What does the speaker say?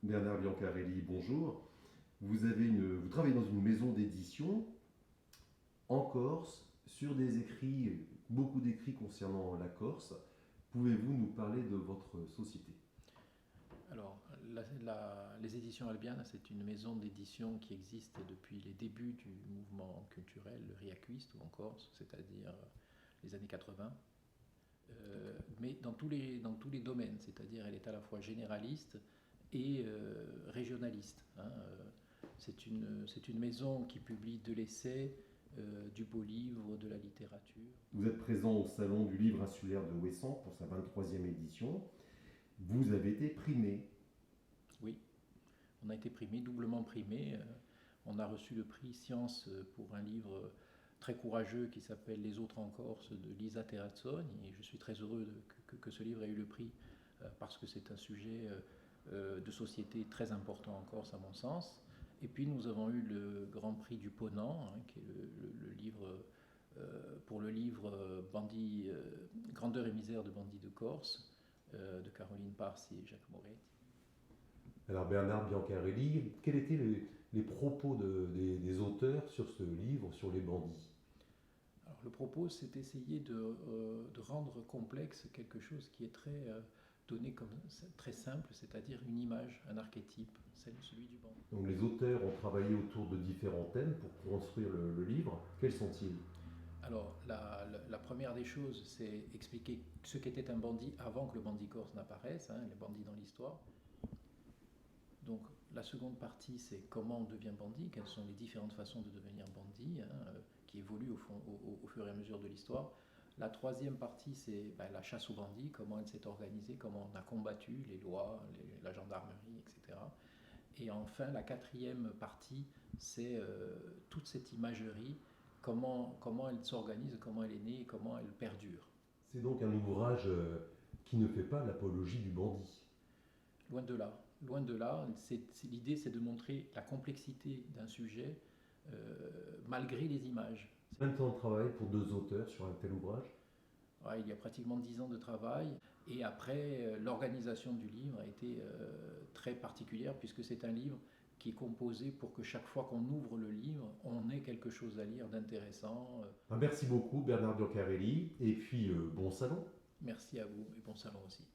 Bernard Biancarelli, bonjour. Vous travaillez dans une maison d'édition en Corse sur des écrits, beaucoup d'écrits concernant la Corse. Pouvez-vous nous parler de votre société? Alors, les éditions Albiane, c'est une maison d'édition qui existe depuis les débuts du mouvement culturel riacuiste en Corse, c'est-à-dire les années 80, mais dans tous les domaines, c'est-à-dire elle est à la fois généraliste et régionaliste, hein. C'est une maison qui publie de l'essai, du beau livre, de la littérature. Vous êtes présent au Salon du Livre Insulaire de Ouessant pour sa 23e édition. Vous avez été primé. Oui, on a été primé, doublement primé. On a reçu le prix Science pour un livre très courageux qui s'appelle Les autres en Corse de Lisa Terrazzoni. Et je suis très heureux que ce livre ait eu le prix parce que c'est un sujet de société très important en Corse à mon sens. Et puis nous avons eu le Grand Prix du Ponant, hein, qui est le livre pour le livre Grandeur et misère de bandits de Corse de Caroline Parsi et Jacques Moretti. Alors Bernard Biancarelli, quels étaient les propos des auteurs sur ce livre, sur les bandits? Alors, le propos, c'est d'essayer de rendre complexe quelque chose qui est très donné comme très simple, c'est-à-dire une image, un archétype, celui du bandit. Donc les auteurs ont travaillé autour de différents thèmes pour construire le livre. Quels sont-ils? Alors, la première des choses, c'est expliquer ce qu'était un bandit avant que le bandit corse n'apparaisse, hein, les bandits dans l'histoire. Donc, la seconde partie, c'est comment on devient bandit, quelles sont les différentes façons de devenir bandit, hein, qui évoluent au fur et à mesure de l'histoire. La troisième partie, c'est la chasse aux bandits, comment elle s'est organisée, comment on a combattu les lois, la gendarmerie, etc. Et enfin, la quatrième partie, c'est toute cette imagerie, comment elle s'organise, comment elle est née, comment elle perdure. C'est donc un ouvrage qui ne fait pas l'apologie du bandit. Loin de là. Loin de là. L'idée, c'est de montrer la complexité d'un sujet malgré les images. Combien de temps de travail pour deux auteurs sur un tel ouvrage? Ouais, il y a pratiquement 10 ans de travail. Et après, l'organisation du livre a été très particulière puisque c'est un livre qui est composé pour que chaque fois qu'on ouvre le livre, on ait quelque chose à lire d'intéressant. Merci beaucoup Bernard Biancarelli et puis bon salon. Merci à vous et bon salon aussi.